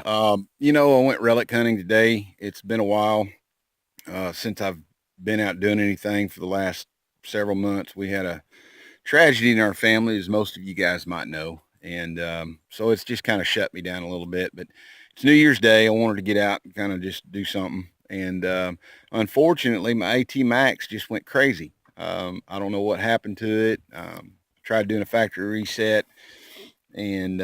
I went relic hunting today. It's been a while since I've been out doing anything for the last several months. We had a tragedy in our family, as most of you guys might know. And so it's just kind of shut me down a little bit. But it's New Year's Day. I wanted to get out and kind of just do something. And unfortunately, my AT Max just went crazy. I don't know what happened to it. Tried doing a factory reset, and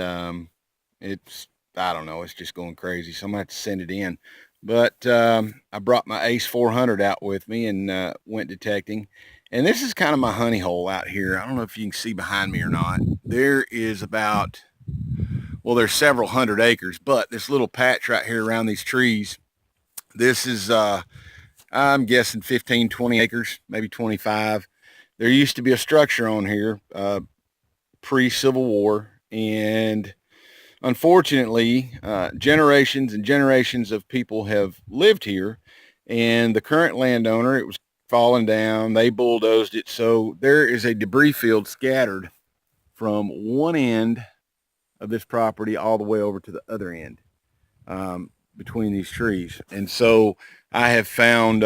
it's I don't know, it's just going crazy. So I'm gonna have to send it in. But I brought my Ace 400 out with me and went detecting. And this is kind of my honey hole out here. I don't know if you can see behind me or not. There is about, well, there's several hundred acres, but this little patch right here around these trees, this is, I'm guessing 15, 20 acres, maybe 25. There used to be a structure on here pre-Civil War, and unfortunately, generations and generations of people have lived here, and the current landowner, it was falling down. They bulldozed it, so there is a debris field scattered from one end of this property all the way over to the other end between these trees. And so I have found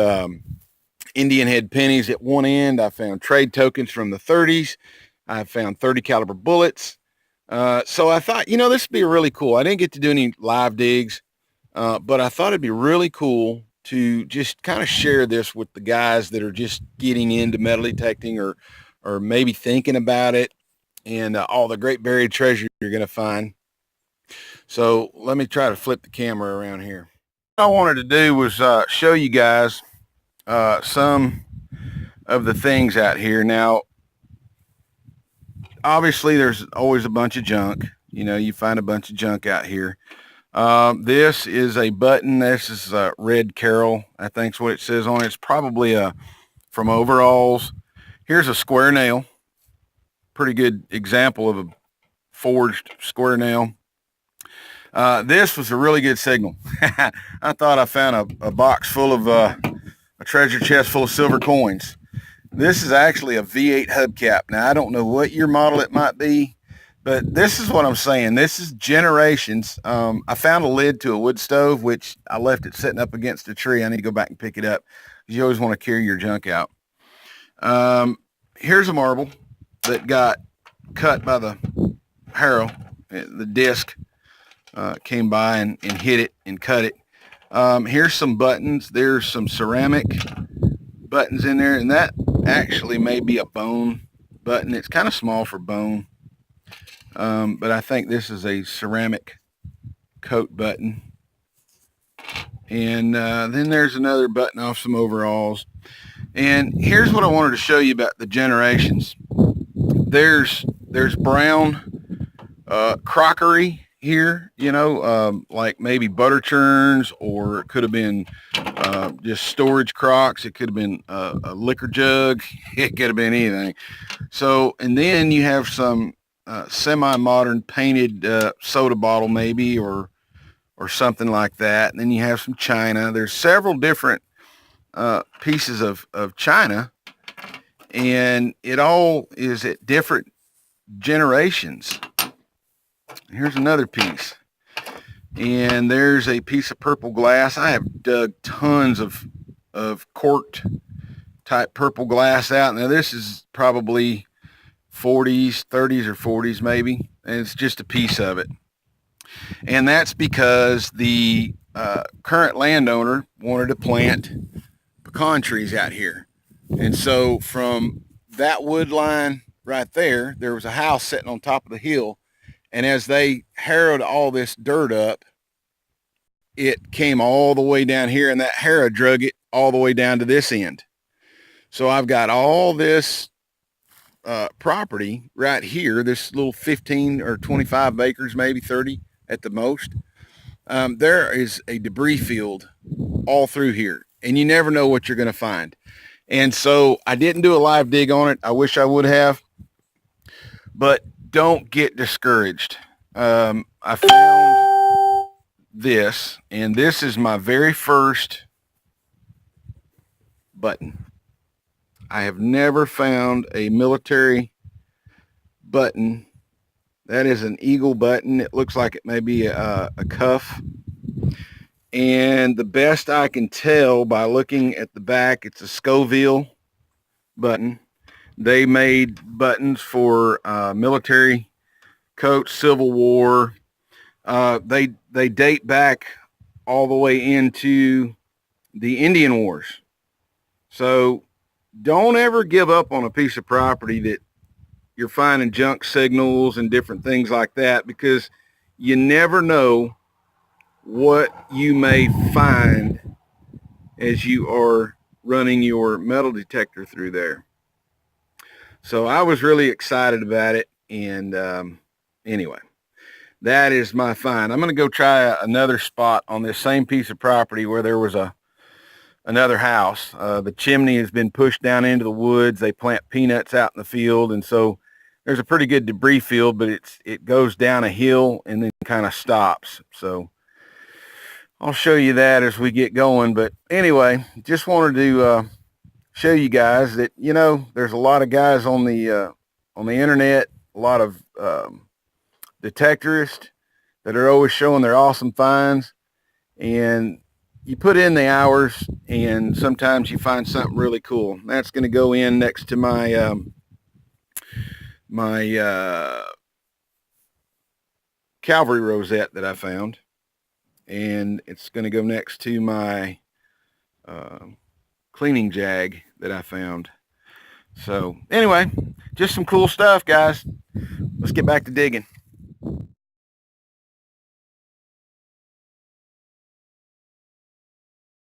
Indian head pennies at one end. I found trade tokens from the 30s. I found 30 caliber bullets. So I thought, this would be really cool. I didn't get to do any live digs, but I thought it'd be really cool to just kind of share this with the guys that are just getting into metal detecting or maybe thinking about it, and all the great buried treasure you're going to find. So let me try to flip the camera around here. What I wanted to do was show you guys some of the things out here. Now, obviously there's always a bunch of junk. You find a bunch of junk out here. This is a button. This is Red Carol, I think's what it says on it. It's probably from overalls. Here's a square nail. Pretty good example of a forged square nail. This was a really good signal. I thought I found a box full of a treasure chest full of silver coins. This is actually a V8 hubcap. Now, I don't know what year model it might be, but this is what I'm saying. This is generations. I found a lid to a wood stove, which I left it sitting up against a tree. I need to go back and pick it up because you always want to carry your junk out. Here's a marble that got cut by the harrow. The disc came by and hit it and cut it. Here's some buttons. There's some ceramic buttons in there, and that actually may be a bone button. It's kind of small for bone, but I think this is a ceramic coat button. And then there's another button off some overalls. And here's what I wanted to show you about the generations. There's brown crockery here, like maybe butter churns, or it could have been just storage crocks. It could have been a liquor jug. It could have been anything. So, and then you have some semi-modern painted soda bottle maybe, or something like that. And then you have some china. There's several different pieces of china, and it all is at different generations. Here's another piece, and there's a piece of purple glass. I have dug tons of corked type purple glass out. Now this is probably 40s, 30s or 40s maybe, and it's just a piece of it. And that's because the current landowner wanted to plant pecan trees out here. And so from that wood line right there, there was a house sitting on top of the hill. And as they harrowed all this dirt up, it came all the way down here, and that harrow drug it all the way down to this end. So I've got all this property right here, this little 15 or 25 acres, maybe 30 at the most. There is a debris field all through here, and you never know what you're going to find. And so I didn't do a live dig on it. I wish I would have, but don't get discouraged. I found this, and this is my very first button. I have never found a military button That is an eagle button. It looks like it may be a cuff. And the best I can tell by looking at the back, it's a Scoville button. They made buttons for military coats, Civil War. They date back all the way into the Indian Wars. So don't ever give up on a piece of property that you're finding junk signals and different things like that, because you never know what you may find as you are running your metal detector through there. So I was really excited about it. And anyway, that is my find. I'm going to go try another spot on this same piece of property where there was another house. The chimney has been pushed down into the woods. They plant peanuts out in the field, and so there's a pretty good debris field, but it goes down a hill and then kind of stops. So I'll show you that as we get going. But anyway, just wanted to show you guys that, you know, there's a lot of guys on the internet, a lot of detectorists that are always showing their awesome finds, and you put in the hours and sometimes you find something really cool. That's going to go in next to my Calvary rosette that I found, and it's going to go next to my cleaning jag that I found. So anyway, just some cool stuff, guys. Let's get back to digging.